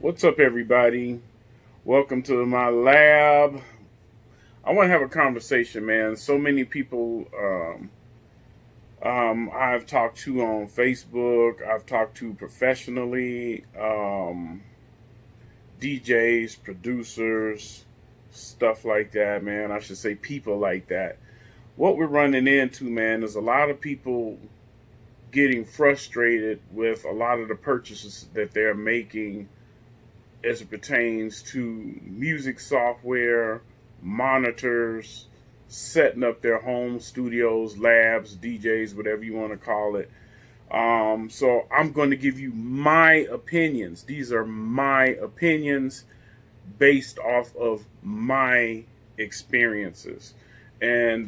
What's up, everybody? Welcome to my lab. I want to have a conversation, man. So many people I've talked to on Facebook, I've talked to professionally, DJs, producers, stuff like that, man. I should say people like that. What we're running into, man, is a lot of people getting frustrated with a lot of the purchases that they're making as it pertains to music software, monitors, setting up their home studios, labs, DJs, whatever you want to call it. So I'm going to give you my opinions. These are my opinions based off of my experiences. And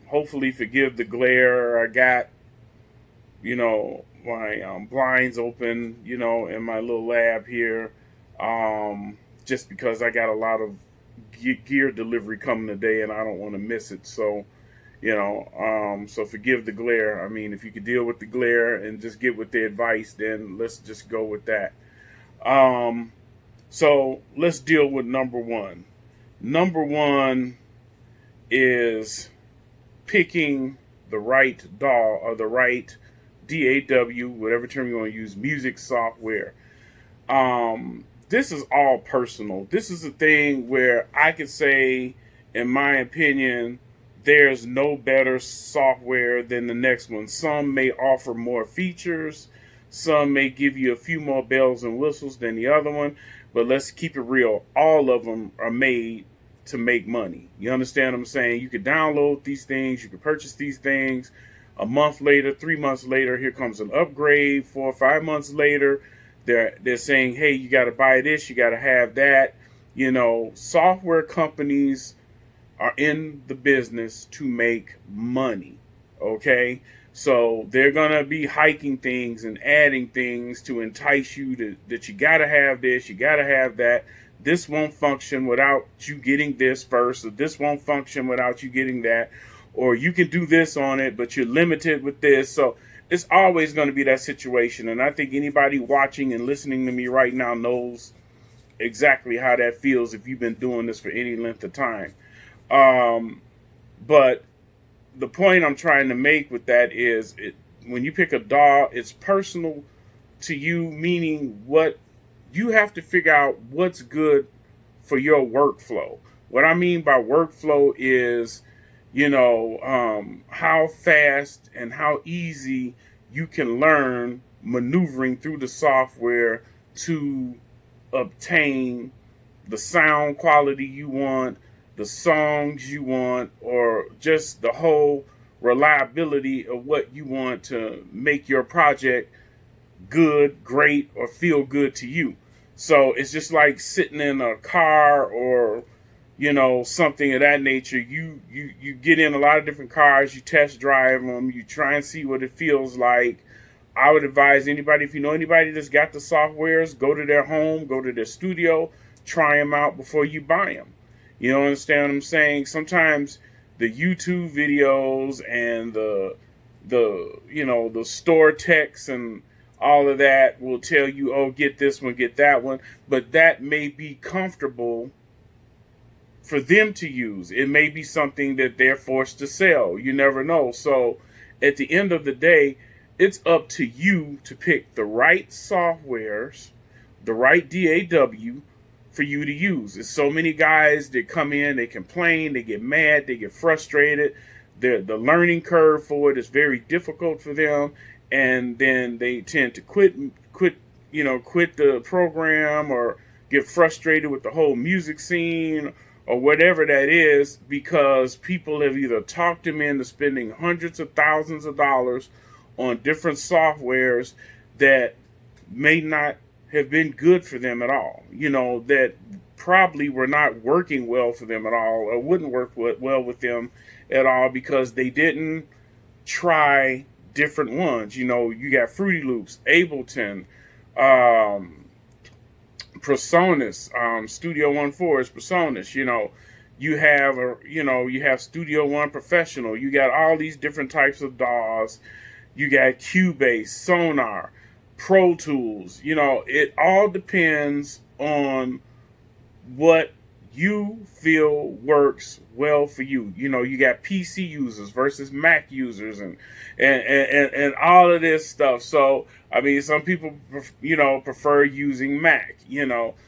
hopefully forgive the glare. I got, my blinds open, in my little lab here, just because I got a lot of gear delivery coming today and I don't want to miss it. So, so forgive the glare. I mean, if you could deal with the glare and just get with the advice, then let's just go with that. Um, so let's deal with number one. Number one is picking the right DAW or the right DAW, whatever term you want to use, music software. This is all personal. This is a thing where I could say, in my opinion, there's no better software than the next one. Some may offer more features, some may give you a few more bells and whistles than the other one, but let's keep it real. All of them are made to make money. You understand what I'm saying? You could download these things, you could purchase these things. A month later, 3 months later, here comes an upgrade. 4 or 5 months later, they're saying, hey, you got to buy this, you got to have that. Software companies are in the business to make money. Okay, so they're gonna be hiking things and adding things to entice you that you got to have this, you got to have that. This won't function without you getting this first, or this won't function without you getting that, or you can do this on it, but you're limited with this. So it's always going to be that situation. And I think anybody watching and listening to me right now knows exactly how that feels if you've been doing this for any length of time. But the point I'm trying to make with that is when you pick a DAW, it's personal to you, meaning what you have to figure out what's good for your workflow. What I mean by workflow is, how fast and how easy you can learn maneuvering through the software to obtain the sound quality you want, the songs you want, or just the whole reliability of what you want to make your project good, great, or feel good to you. So it's just like sitting in a car or something of that nature. You get in a lot of different cars, you test drive them, you try and see what it feels like. I would advise anybody, if you know anybody that's got the softwares, go to their home, go to their studio, try them out before you buy them. You know, understand what I'm saying? Sometimes the YouTube videos and the store techs and all of that will tell you, oh, get this one, get that one, but that may be comfortable for them to use. It may be something that they're forced to sell. You never know. So at the end of the day, it's up to you to pick the right softwares, the right DAW for you to use. There's so many guys that come in, they complain, they get mad, they get frustrated. The learning curve for it is very difficult for them, and then they tend to quit the program or get frustrated with the whole music scene or whatever that is, because people have either talked them into spending hundreds of thousands of dollars on different softwares that may not have been good for them at all, that probably were not working well for them at all, or wouldn't work well with them at all, because they didn't try different ones. You got Fruity Loops, Ableton, PreSonus, Studio One 4 is PreSonus. You have Studio One Professional. You got all these different types of DAWs. You got Cubase, Sonar, Pro Tools. It all depends on what you feel works well for you. You got PC users versus Mac users, and all of this stuff. So I mean, some people prefer using Mac.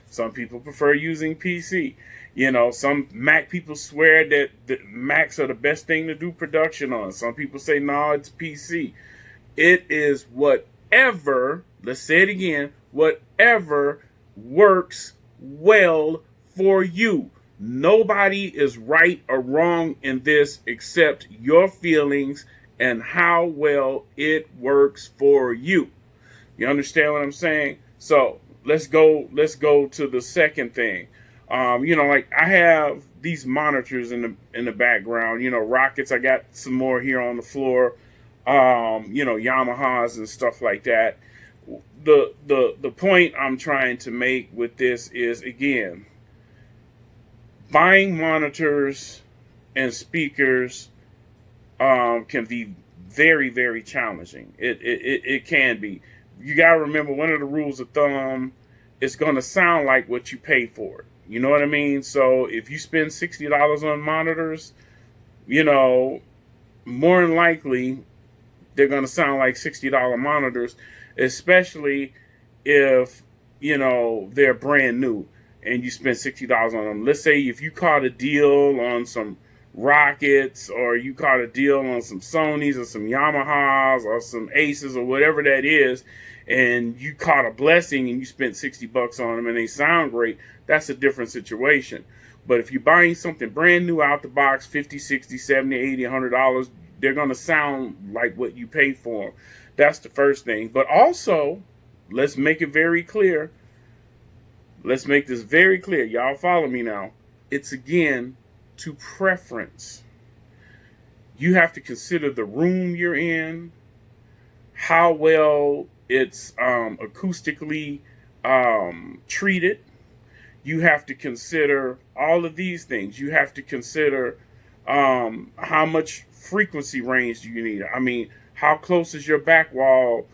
Some people prefer using PC. Some Mac people swear that the Macs are the best thing to do production on. Some people say no, it's PC. It is whatever. Let's say it again. Whatever works well for you. Nobody is right or wrong in this except your feelings and how well it works for you. You understand what I'm saying? So let's go to the second thing. Like I have these monitors in the background, Rockets. I got some more here on the floor, Yamahas and stuff like that. The point I'm trying to make with this is, again, buying monitors and speakers can be very, very challenging. It can be. You got to remember, one of the rules of thumb, it's going to sound like what you pay for it. You know what I mean? So if you spend $60 on monitors, more than likely they're going to sound like $60 monitors, especially if, they're brand new and you spend $60 on them. Let's say if you caught a deal on some Rockets, or you caught a deal on some Sonys or some Yamahas or some Aces or whatever that is, and you caught a blessing and you spent $60 on them and they sound great, that's a different situation. But if you're buying something brand new out the box, $50, $60, $70, $80, $100, they're going to sound like what you paid for them. That's the first thing. But also, let's make it very clear. Let's make this very clear. Y'all follow me now. It's, again, to preference. You have to consider the room you're in, how well it's acoustically treated. You have to consider all of these things. You have to consider how much frequency range do you need. I mean, how close is your back wall,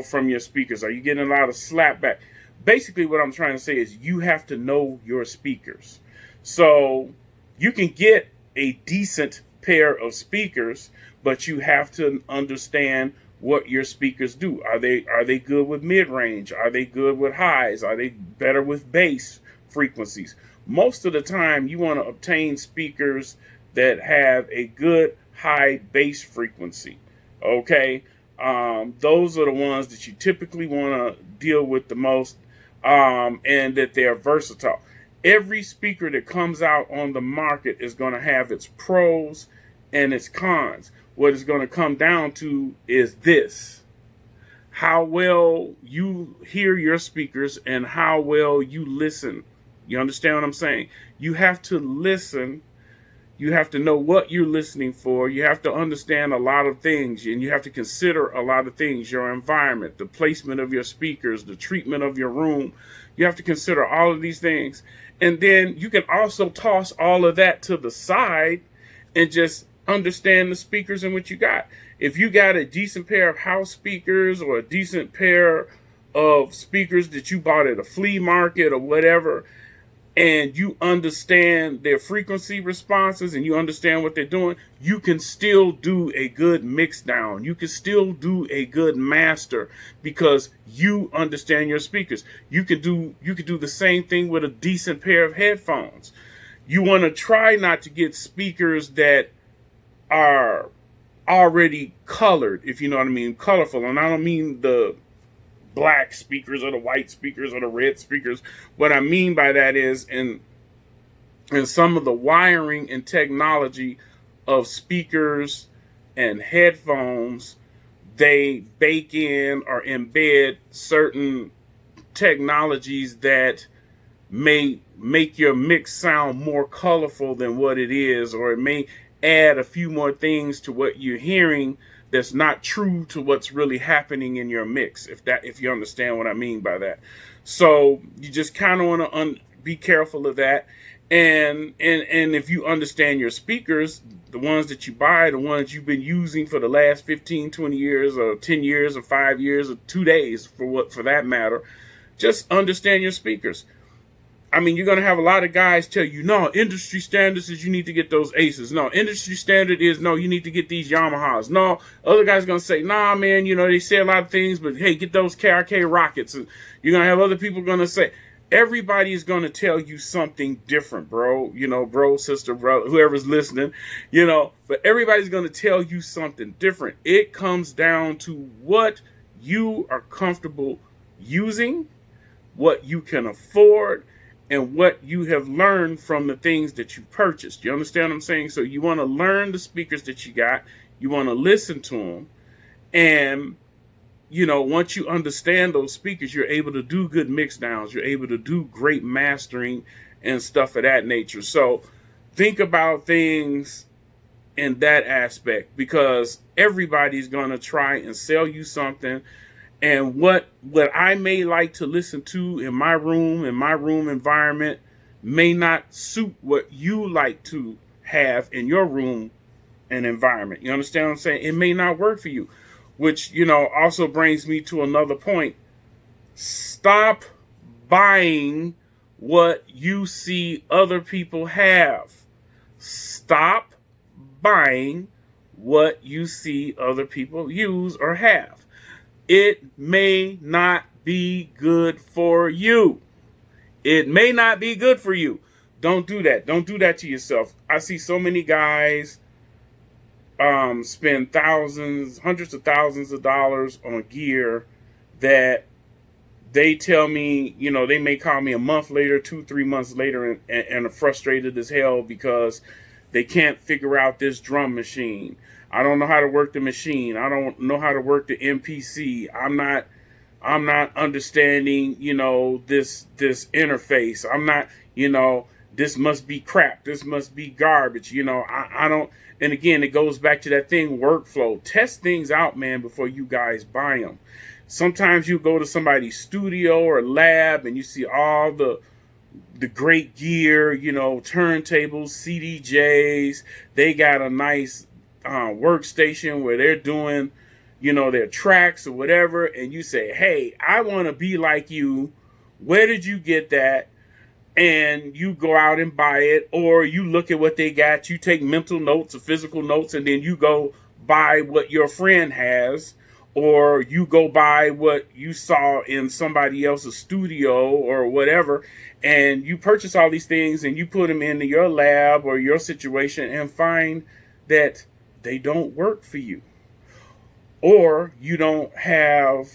from your speakers? Are you getting a lot of slap back? Basically, what I'm trying to say is you have to know your speakers. So you can get a decent pair of speakers, but you have to understand what your speakers do. Are they good with mid-range? Are they good with highs? Are they better with bass frequencies? Most of the time, you want to obtain speakers that have a good high bass frequency. Okay, those are the ones that you typically want to deal with the most, and that they're versatile. Every speaker that comes out on the market is going to have its pros and its cons. What it's going to come down to is this: how well you hear your speakers and how well you listen. You understand what I'm saying? You have to listen. You have to know what you're listening for. You have to understand a lot of things, and you have to consider a lot of things: your environment, the placement of your speakers, the treatment of your room. You have to consider all of these things. And then you can also toss all of that to the side and just understand the speakers and what you got. If you got a decent pair of house speakers, or a decent pair of speakers that you bought at a flea market or whatever, and you understand their frequency responses and you understand what they're doing, you can still do a good mix down. You can still do a good master because you understand your speakers. You could do the same thing with a decent pair of headphones. You want to try not to get speakers that are already colored, if you know what I mean, colorful. And I don't mean the black speakers or the white speakers or the red speakers. What I mean by that is in some of the wiring and technology of speakers and headphones, they bake in or embed certain technologies that may make your mix sound more colorful than what it is, or it may add a few more things to what you're hearing that's not true to what's really happening in your mix, if you understand what I mean by that. So you just kind of want to be careful of that. And if you understand your speakers, the ones that you buy, the ones you've been using for the last 15, 20 years or 10 years or 5 years or 2 days for that matter, just understand your speakers. I mean, you're going to have a lot of guys tell you, no, industry standards is you need to get those Aces. No, industry standard is, no, you need to get these Yamahas. No, other guys going to say, nah, man, they say a lot of things, but hey, get those KRK Rockets. And you're going to have other people going to say, everybody is going to tell you something different, bro. Bro, sister, bro, whoever's listening, but everybody's going to tell you something different. It comes down to what you are comfortable using, what you can afford, and what you have learned from the things that you purchased. You understand what I'm saying? So you want to learn the speakers that you got. You want to listen to them. And, once you understand those speakers, you're able to do good mix downs. You're able to do great mastering and stuff of that nature. So think about things in that aspect, because everybody's going to try and sell you something. And what I may like to listen to in my room environment may not suit what you like to have in your room and environment. You understand what I'm saying? It may not work for you, which, also brings me to another point. Stop buying what you see other people have. Stop buying what you see other people use or have. It may not be good for you. It may not be good for you. Don't do that. Don't do that to yourself. I see so many guys spend thousands, hundreds of thousands of dollars on gear that they tell me, they may call me a month later, 2-3 months later, and are frustrated as hell because they can't figure out this drum machine. I don't know how to work the machine. I don't know how to work the MPC. I'm not understanding, this interface. I'm not, this must be crap. This must be garbage. I don't. And again, it goes back to that thing, workflow. Test things out, man, before you guys buy them. Sometimes you go to somebody's studio or lab and you see all the great gear, turntables, CDJs. They got a nice workstation where they're doing, their tracks or whatever. And you say, hey, I want to be like you. Where did you get that? And you go out and buy it, or you look at what they got. You take mental notes or physical notes, and then you go buy what your friend has, or you go buy what you saw in somebody else's studio or whatever, and you purchase all these things and you put them into your lab or your situation and find that they don't work for you, or you don't have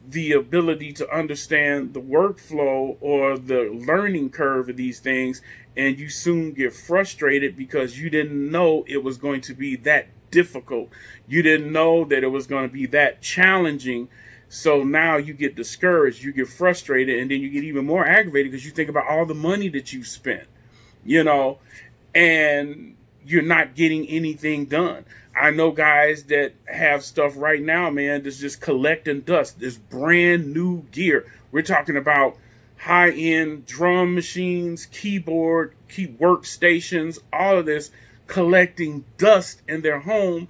the ability to understand the workflow or the learning curve of these things, and you soon get frustrated because you didn't know it was going to be that difficult. You didn't know that it was going to be that challenging. So now you get discouraged, you get frustrated, and then you get even more aggravated because you think about all the money that you spent, and you're not getting anything done. I know guys that have stuff right now, man, that's just collecting dust. This brand new gear. We're talking about high-end drum machines, key workstations, all of this, collecting dust in their home.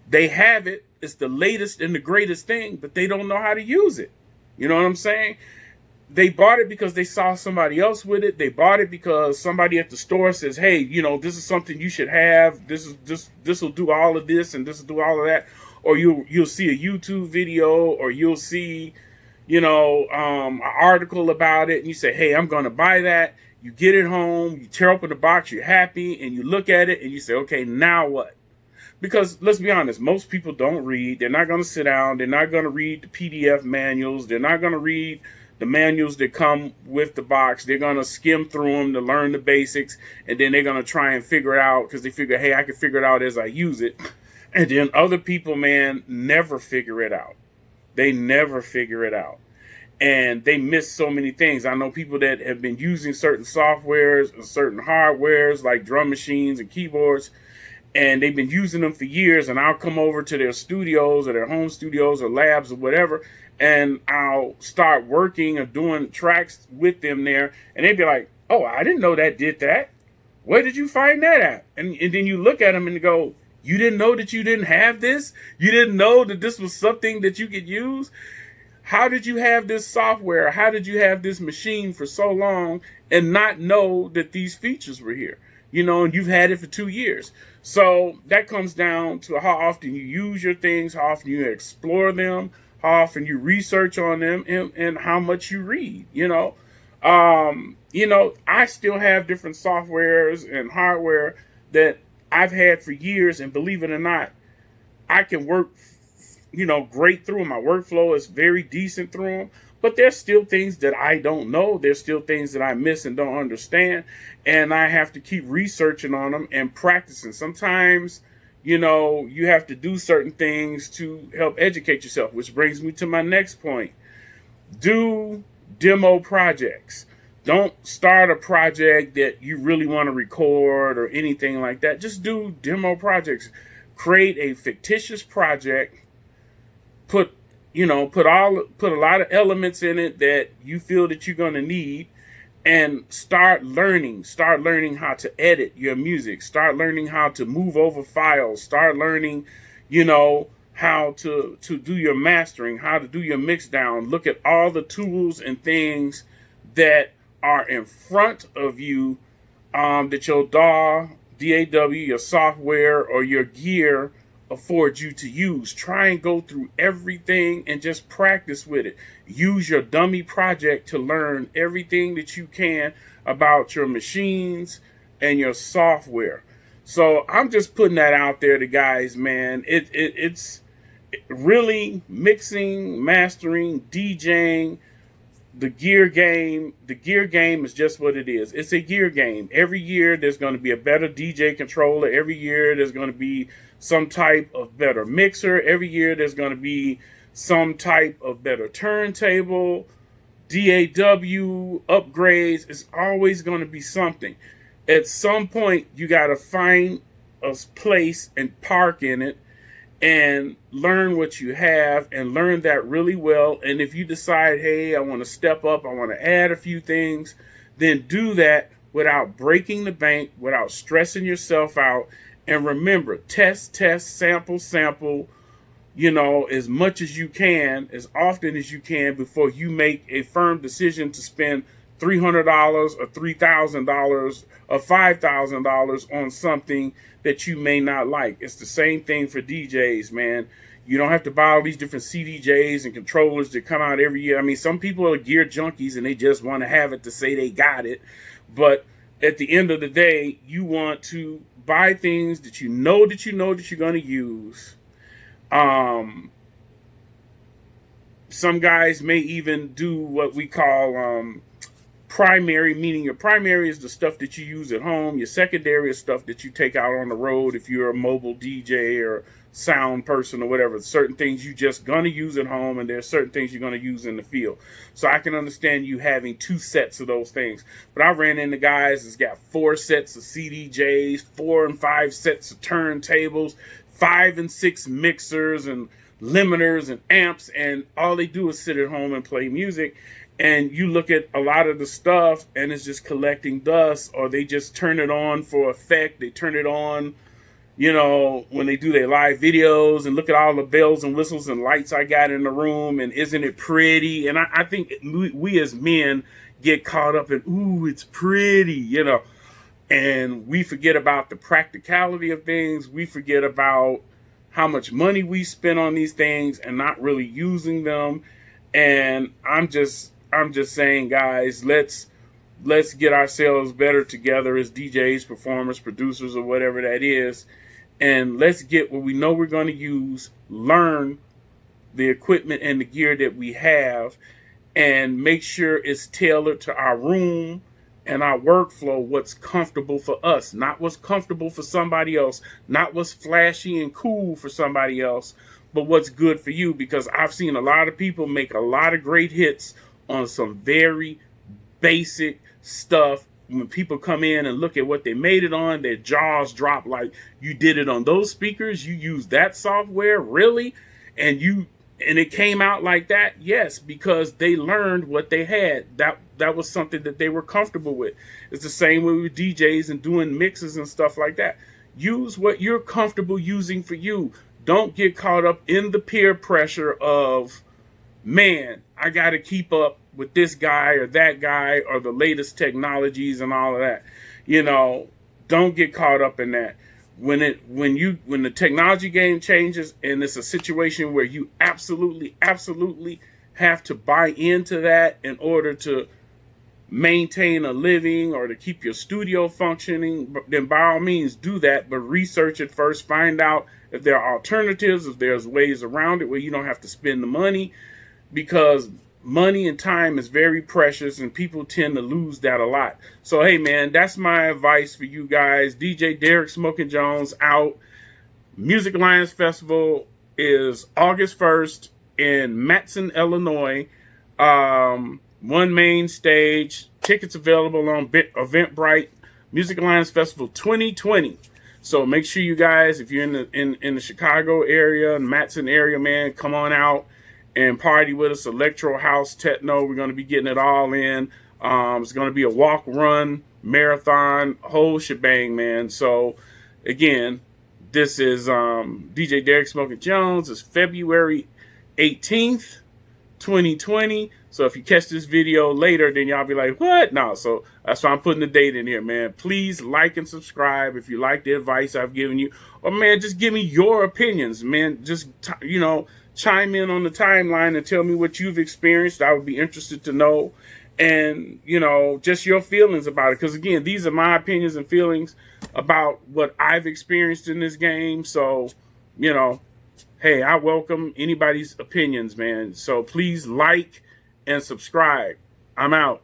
They have it. It's the latest and the greatest thing, but they don't know how to use it. You know what I'm saying? They bought it because they saw somebody else with it. They bought it because somebody at the store says, hey, this is something you should have. This will do all of this and this will do all of that. Or you'll see a YouTube video, or you'll see, an article about it, and you say, hey, I'm going to buy that. You get it home, you tear open the box, you're happy, and you look at it and you say, okay, now what? Because let's be honest, most people don't read. They're not going to sit down. They're not going to read the PDF manuals. They're not going to read the manuals that come with the box. They're going to skim through them to learn the basics, and then they're going to try and figure it out because they figure, hey, I can figure it out as I use it. And then other people, man, never figure it out. They never figure it out. And they miss so many things. I know people that have been using certain softwares and certain hardwares like drum machines and keyboards, and they've been using them for years, and I'll come over to their studios or their home studios or labs or whatever, and I'll start working or doing tracks with them there, and they'd be like, oh, I didn't know that did that. Where did you find that at? And then you look at them and go, you didn't know that you didn't have this? You didn't know that this was something that you could use? How did you have this software? How did you have this machine for so long and not know that these features were here? You know, and you've had it for 2 years. So that comes down to how often you use your things, how often you explore them, how often you research on them, and how much you read, you know. I still have different softwares and hardware that I've had for years, and believe it or not, I can work, great through them. My workflow is very decent through them, but there's still things that I don't know. There's still things that I miss and don't understand, and I have to keep researching on them and practicing. Sometimes, you have to do certain things to help educate yourself, which brings me to my next point. Do demo projects. Don't start a project that you really want to record or anything like that. Just do demo projects. Create a fictitious project. Put a lot of elements in it that you feel that you're going to need, and start learning how to edit your music, start learning how to move over files, start learning, how to do your mastering, how to do your mix down. Look at all the tools and things that are in front of you, that your DAW, your software, or your gear affords you to use. Try and go through everything and just practice with it. Use your dummy project to learn everything that you can about your machines and your software. So I'm just putting that out there to guys, man. It's really mixing, mastering, DJing. The gear game is just what it is. It's a gear game. Every year there's going to be a better DJ controller. Every year there's going to be some type of better mixer. Every year there's going to be some type of better turntable, DAW upgrades. It's always going to be something. At some point you got to find a place and park in it and learn what you have, and learn that really well. And if you decide, hey, I want to step up, I want to add a few things, then do that without breaking the bank, without stressing yourself out. And remember, test, sample, as much as you can, as often as you can, before you make a firm decision to spend $300 or $3,000 or $5,000 on something that you may not like. It's the same thing for DJs, man. You don't have to buy all these different CDJs and controllers that come out every year. I mean, some people are gear junkies and they just want to have it to say they got it. But at the end of the day, you want to buy things that you know that you're going to use. Some guys may even do what we call primary, meaning your primary is the stuff that you use at home. Your secondary is stuff that you take out on the road if you're a mobile DJ or sound person or whatever. Certain things you just gonna use at home, and there's certain things you're gonna use in the field. So I can understand you having 2 sets of those things. But I ran into guys that's got 4 sets of CDJs, 4 and 5 sets of turntables, 5 and 6 mixers and limiters and amps, and all they do is sit at home and play music. And you look at a lot of the stuff and it's just collecting dust, or they just turn it on for effect. They turn it on, when they do their live videos, and look at all the bells and whistles and lights I got in the room, and isn't it pretty? And I think we as men get caught up in, ooh, it's pretty, and we forget about the practicality of things. We forget about how much money we spend on these things and not really using them. And I'm just saying, guys, let's get ourselves better together as DJs, performers, producers, or whatever that is, and let's get what we know we're going to use, learn the equipment and the gear that we have, and make sure it's tailored to our room and our workflow, what's comfortable for us, not what's comfortable for somebody else, not what's flashy and cool for somebody else, but what's good for you. Because I've seen a lot of people make a lot of great hits on some very basic stuff. When people come in and look at what they made it on, their jaws drop, like, you did it on those speakers, you used that software, really? And it came out like that? Yes, because they learned what they had. that was something that they were comfortable with. It's the same way with DJs and doing mixes and stuff like that. Use what you're comfortable using for you. Don't get caught up in the peer pressure of, man, I got to keep up with this guy or that guy or the latest technologies and all of that. You know, don't get caught up in that. When the technology game changes and it's a situation where you absolutely have to buy into that in order to maintain a living or to keep your studio functioning, then by all means do that, but research it first. Find out if there are alternatives, if there's ways around it where you don't have to spend the money, because money and time is very precious and people tend to lose that a lot. So hey man, that's my advice for you guys. DJ Derek Smoking Jones out. Music Alliance Festival is August 1st in Matson, Illinois. One main stage. Tickets available on Eventbrite. Music Alliance Festival 2020. So make sure you guys, if you're in the Chicago area, Matson area, man, come on out and party with us. Electro, house, techno. We're going to be getting it all in. It's going to be a walk, run, marathon, whole shebang, man. So again, this is DJ Derek Smoking Jones. It's February 18th, 2020. So if you catch this video later, then y'all be like, what? No, so that's why I'm putting the date in here, man. Please like and subscribe if you like the advice I've given you. Or, man, just give me your opinions, man. Just, chime in on the timeline and tell me what you've experienced. I would be interested to know. And, just your feelings about it. Because, again, these are my opinions and feelings about what I've experienced in this game. So, hey, I welcome anybody's opinions, man. So please like and subscribe. I'm out.